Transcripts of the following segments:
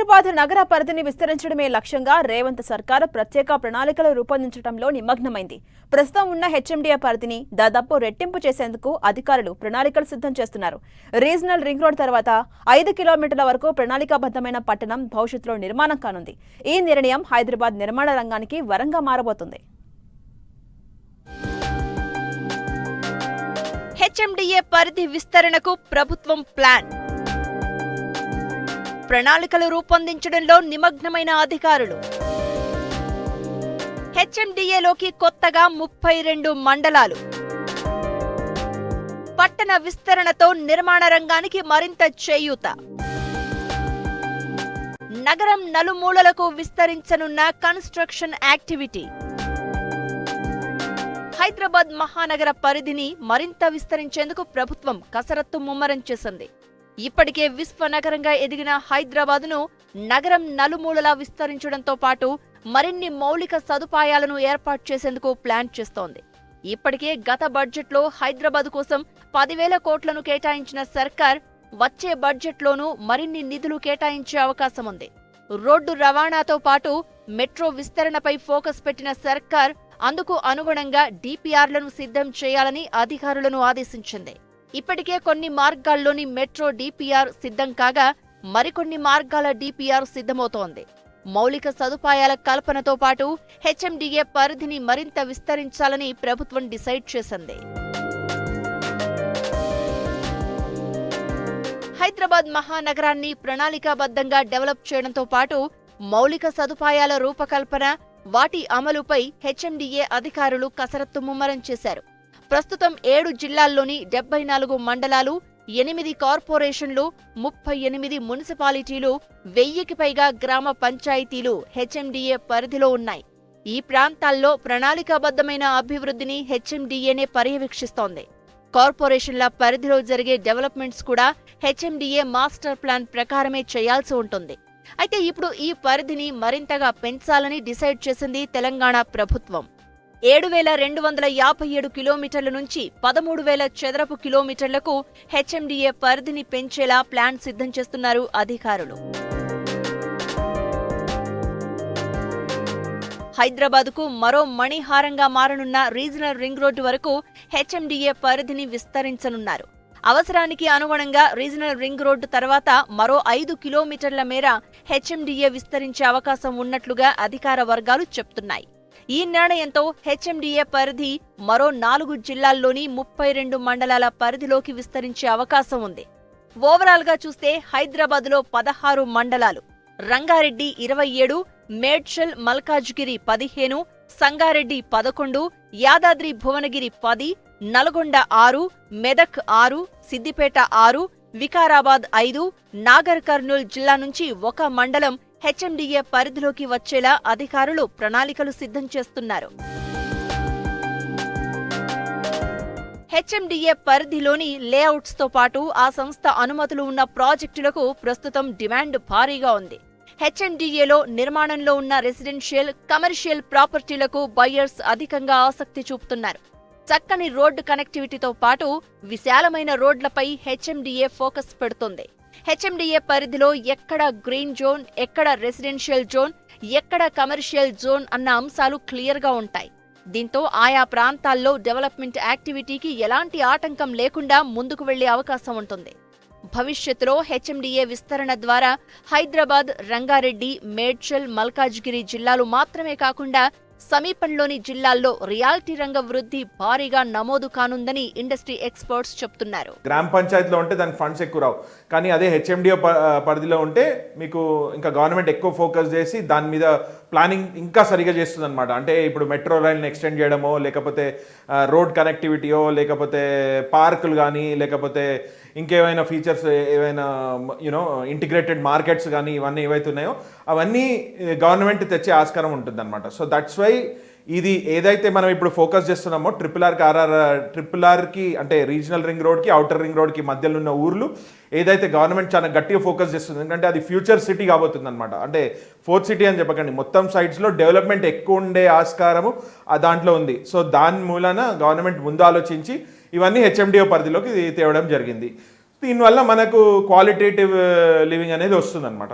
హైదరాబాద్ నగర పరిధిని విస్తరించడమే లక్ష్యంగా రేవంత్ సర్కార్ ప్రత్యేక ప్రణాళికలు రూపొందించడంలో నిమగ్నమైంది. ప్రస్తుతం ఉన్న హెచ్ఎండిఏ పరిధిని దాదాపు రెట్టింపు చేసేందుకు అధికారులు ప్రణాళికలు సిద్ధం చేస్తున్నారు. రీజనల్ రింగ్ రోడ్ తర్వాత 5 కిలోమీటర్ల వరకు ప్రణాళికాబద్ధమైన పట్టణం భవిష్యత్తులో నిర్మాణం కానుంది. ఈ నిర్ణయం హైదరాబాద్ నిర్మాణ రంగానికి వరంగా మారబోతుంది. హెచ్ఎండిఏ పరిధి విస్తరణకు ప్రభుత్వం ప్లాన్. ప్రణాళికలు రూపొందించడంలో నిమగ్నమైన అధికారులు. హెచ్ఎండిఏలోకి కొత్తగా 32 మండలాలు. పట్టణ విస్తరణతో నిర్మాణ రంగానికి మరింత చేయూత. నగరం నలుమూలలకు విస్తరించనున్న కన్స్ట్రక్షన్ యాక్టివిటీ. హైదరాబాద్ మహానగర పరిధిని మరింత విస్తరించేందుకు ప్రభుత్వం కసరత్తు ముమ్మరం చేసింది. ఇప్పటికే విశ్వనగరంగా ఎదిగిన హైదరాబాద్ను నగరం నలుమూలలా విస్తరించడంతో పాటు మరిన్ని మౌలిక సదుపాయాలను ఏర్పాటు చేసేందుకు ప్లాన్ చేస్తోంది. ఇప్పటికే గత బడ్జెట్లో హైదరాబాద్ కోసం 10,000 కోట్లను కేటాయించిన సర్కార్ వచ్చే బడ్జెట్లోనూ మరిన్ని నిధులు కేటాయించే అవకాశం ఉంది. రోడ్డు రవాణాతో పాటు మెట్రో విస్తరణపై ఫోకస్ పెట్టిన సర్కార్ అందుకు అనుగుణంగా డిపిఆర్లను సిద్ధం చేయాలని అధికారులను ఆదేశించింది. ఇప్పటికే కొన్ని మార్గాల్లోని మెట్రో డిపిఆర్ సిద్ధం కాగా మరికొన్ని మార్గాల డిపిఆర్ సిద్ధమవుతోంది. మౌలిక సదుపాయాల కల్పనతో పాటు హెచ్ఎండిఏ పరిధిని మరింత విస్తరించాలని ప్రభుత్వం డిసైడ్ చేసింది. హైదరాబాద్ మహానగరాన్ని ప్రణాళికాబద్ధంగా డెవలప్ చేయడంతో పాటు మౌలిక సదుపాయాల రూపకల్పన, వాటి అమలుపై హెచ్ఎండిఏ అధికారులు కసరత్తు ముమ్మరం చేశారు. ప్రస్తుతం 7 జిల్లాల్లోని 74 మండలాలు, 8 కార్పొరేషన్లు, 38 మున్సిపాలిటీలు, 1000కి పైగా గ్రామ పంచాయతీలు హెచ్ఎండిఏ పరిధిలో ఉన్నాయి. ఈ ప్రాంతాల్లో ప్రణాళికాబద్ధమైన అభివృద్ధిని హెచ్ఎండిఏనే పర్యవేక్షిస్తోంది. కార్పొరేషన్ల పరిధిలో జరిగే డెవలప్మెంట్స్ కూడా హెచ్ఎండిఏ మాస్టర్ ప్లాన్ ప్రకారమే చేయాల్సి ఉంటుంది. అయితే ఇప్పుడు ఈ పరిధిని మరింతగా పెంచాలని డిసైడ్ చేసింది తెలంగాణ ప్రభుత్వం. 7,257 కిలోమీటర్ల నుంచి 13,000 చదరపు కిలోమీటర్లకు హెచ్ఎండిఏ పరిధిని పెంచేలా ప్లాన్ సిద్ధం చేస్తున్నారు అధికారులు. హైదరాబాద్కు మరో మణిహారంగా మారనున్న రీజనల్ రింగ్ రోడ్డు వరకు హెచ్ఎండిఏ పరిధిని విస్తరించనున్నారు. అవసరానికి అనుగుణంగా రీజనల్ రింగ్ రోడ్డు తర్వాత మరో 5 కిలోమీటర్ల మేర హెచ్ఎండిఏ విస్తరించే అవకాశం ఉన్నట్లుగా అధికార వర్గాలు చెప్తున్నాయి. ఈ నిర్ణయంతో హెచ్ఎండిఏ పరిధి మరో 4 జిల్లాల్లోని 32 మండలాల పరిధిలోకి విస్తరించే అవకాశం ఉంది. ఓవరాల్ గా చూస్తే హైదరాబాద్లో 16 మండలాలు, రంగారెడ్డి 27, మేడ్చల్ మల్కాజ్గిరి 15, సంగారెడ్డి 11, యాదాద్రి భువనగిరి 10, నల్గొండ 6, మెదక్ 6, సిద్దిపేట 6, వికారాబాద్ 5, నాగర్ కర్నూల్ జిల్లా నుంచి 1 మండలం హెచ్ఎండిఏ పరిధిలోకి వచ్చేలా అధికారులు ప్రణాళికలు సిద్ధం చేస్తున్నారు. హెచ్ఎండిఏ పరిధిలోని లేఅవుట్స్ తో పాటు ఆ సంస్థ అనుమతులు ఉన్న ప్రాజెక్టులకు ప్రస్తుతం డిమాండ్ భారీగా ఉంది. హెచ్ఎండిఏలో నిర్మాణంలో ఉన్న రెసిడెన్షియల్, కమర్షియల్ ప్రాపర్టీలకు బయ్యర్స్ అధికంగా ఆసక్తి చూపుతున్నారు. చక్కని రోడ్డు కనెక్టివిటీతో పాటు విశాలమైన రోడ్లపై హెచ్ఎండిఏ ఫోకస్ పెడుతోంది. హెచ్ఎండిఏ పరిధిలో ఎక్కడ గ్రీన్ జోన్, ఎక్కడ రెసిడెన్షియల్ జోన్, ఎక్కడ కమర్షియల్ జోన్ అన్న అంశాలు క్లియర్గా ఉంటాయి. దీంతో ఆయా ప్రాంతాల్లో డెవలప్మెంట్ యాక్టివిటీకి ఎలాంటి ఆటంకం లేకుండా ముందుకు వెళ్లే అవకాశం ఉంటుంది. భవిష్యత్తులో హెచ్ఎండిఏ విస్తరణ ద్వారా హైదరాబాద్, రంగారెడ్డి, మేడ్చల్, మల్కాజ్గిరి జిల్లాలు మాత్రమే కాకుండా సమీపంలోని జిల్లాల్లో రియాలిటీ రంగ వృద్ధి భారీగా నమోదు కానుందని ఇండస్ట్రీ ఎక్స్పర్ట్స్ చెప్తున్నారు. గ్రామ పంచాయతీలో ఉంటే దానికి ఫండ్స్ ఎక్కువ రావు, కానీ అదే హెచ్ఎండిఏ పరిధిలో ఉంటే మీకు ఇంకా గవర్నమెంట్ ఎక్కువ ఫోకస్ చేసి దాని మీద ప్లానింగ్ ఇంకా సరిగా చేస్తుంది అనమాట. అంటే ఇప్పుడు మెట్రో రైల్ని ఎక్స్టెండ్ చేయడమో, లేకపోతే రోడ్ కనెక్టివిటీయో, లేకపోతే పార్కులు కానీ, లేకపోతే ఇంకేమైనా ఫీచర్స్, ఏవైనా ఇంటిగ్రేటెడ్ మార్కెట్స్ కానీ, ఇవన్నీ ఏవైతే ఉన్నాయో అవన్నీ గవర్నమెంట్ తెచ్చే ఆస్కారం ఉంటుంది అనమాట. సో దట్స్ వై ఇది ఏదైతే మనం ఇప్పుడు ఫోకస్ చేస్తున్నామో ట్రిపుల్ ఆర్కి అంటే రీజనల్ రింగ్ రోడ్కి, అవుటర్ రింగ్ రోడ్కి మధ్యలో ఉన్న ఊర్లు ఏదైతే గవర్నమెంట్ చాలా గట్టిగా ఫోకస్ చేస్తుంది, ఎందుకంటే అది ఫ్యూచర్ సిటీ కాబోతుంది అనమాట. అంటే 4th సిటీ అని చెప్పకండి, మొత్తం సైడ్స్లో డెవలప్మెంట్ ఎక్కువ ఉండే ఆస్కారము దాంట్లో ఉంది. సో దాని మూలన గవర్నమెంట్ ముందు ఆలోచించి ఇవన్నీ హెచ్ఎండిఏ పరిధిలోకి తేవడం జరిగింది. దీనివల్ల మనకు క్వాలిటేటివ్ లివింగ్ అనేది వస్తుంది అనమాట.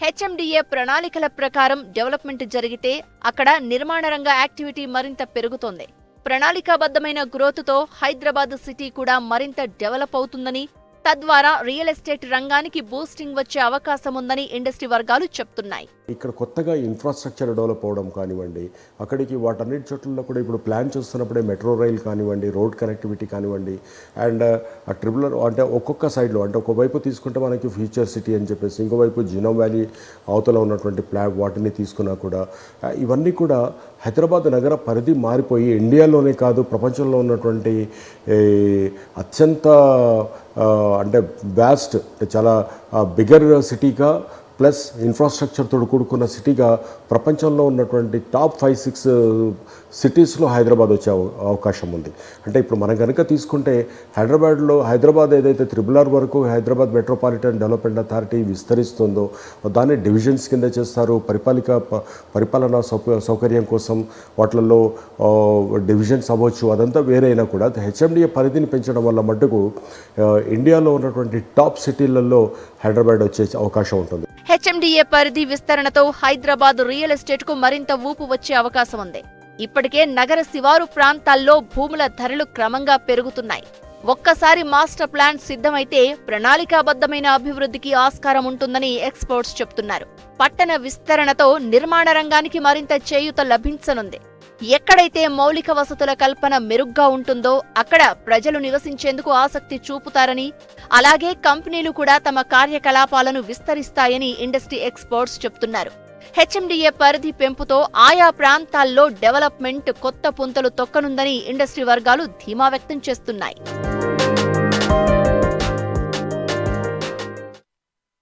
హెచ్ఎండిఏ ప్రణాళికల ప్రకారం డెవలప్మెంట్ జరిగితే అక్కడ నిర్మాణ రంగ యాక్టివిటీ మరింత పెరుగుతోంది. ప్రణాళికాబద్ధమైన గ్రోత్తో హైదరాబాద్ సిటీ కూడా మరింత డెవలప్ అవుతుందని, తద్వారా రియల్ ఎస్టేట్ రంగానికి బూస్టింగ్ వచ్చే అవకాశం ఉందని ఇండస్ట్రీ వర్గాలు చెప్తున్నాయి. ఇక్కడ కొత్తగా ఇన్ఫ్రాస్ట్రక్చర్ డెవలప్ అవడం కానివ్వండి, అక్కడికి వాటన్నిటి చోట్ల కూడా ఇప్పుడు ప్లాన్ చేస్తున్నప్పుడే మెట్రో రైల్ కానివ్వండి, రోడ్ కనెక్టివిటీ కానివ్వండి, అండ్ ఆ ట్రిపులర్ అంటే ఒక్కొక్క సైడ్లో అంటే ఒకవైపు తీసుకుంటే మనకి ఫ్యూచర్ సిటీ అని చెప్పేసి, ఇంకోవైపు జినోమ్ వ్యాలీ అవతల ఉన్నటువంటి వాటిని తీసుకున్నా కూడా ఇవన్నీ కూడా హైదరాబాద్ నగర పరిధి మారిపోయి ఇండియాలోనే కాదు ప్రపంచంలో ఉన్నటువంటి అత్యంత అంటే వ్యాస్ట్ చాలా బిగ్గర్ సిటీగా ప్లస్ ఇన్ఫ్రాస్ట్రక్చర్తో కూడుకున్న సిటీగా ప్రపంచంలో ఉన్నటువంటి టాప్ 5-6 సిటీస్లో హైదరాబాద్ వచ్చే అవకాశం ఉంది. అంటే ఇప్పుడు మనం కనుక తీసుకుంటే హైదరాబాద్ ఏదైతే RRR వరకు హైదరాబాద్ మెట్రోపాలిటన్ డెవలప్మెంట్ అథారిటీ విస్తరిస్తుందో దాన్ని డివిజన్స్ కింద చేస్తారు. పరిపాలనా సౌకర్యం కోసం వాటిల్లో డివిజన్స్ అవ్వచ్చు, అదంతా వేరైనా కూడా హెచ్ఎండిఏ పరిధిని పెంచడం వల్ల మట్టుకు ఇండియాలో ఉన్నటువంటి టాప్ సిటీలలో హైదరాబాద్ వచ్చే అవకాశం ఉంటుంది. హెచ్ఎండిఏ పరిధి విస్తరణతో హైదరాబాద్ రియల్ ఎస్టేట్ కు మరింత ఊపు వచ్చే అవకాశం ఉంది. ఇప్పటికే నగర శివారు ప్రాంతాల్లో భూముల ధరలు క్రమంగా పెరుగుతున్నాయి. ఒక్కసారి మాస్టర్ ప్లాన్ సిద్ధమైతే ప్రణాళికాబద్ధమైన అభివృద్ధికి ఆస్కారం ఉంటుందని ఎక్స్పర్ట్స్ చెప్తున్నారు. పట్టణ విస్తరణతో నిర్మాణ రంగానికి మరింత చేయూత లభించనుంది. ఎక్కడైతే మౌలిక వసతుల కల్పన మెరుగ్గా ఉంటుందో అక్కడ ప్రజలు నివసించేందుకు ఆసక్తి చూపుతారని, అలాగే కంపెనీలు కూడా తమ కార్యకలాపాలను విస్తరిస్తాయని ఇండస్ట్రీ ఎక్స్పర్ట్స్ చెప్తున్నారు. హెచ్ఎండిఏ పరిధి పెంపుతో ఆయా ప్రాంతాల్లో డెవలప్మెంట్ కొత్త పుంతలు తొక్కనుందని ఇండస్ట్రీ వర్గాలు ధీమా వ్యక్తం చేస్తున్నాయి.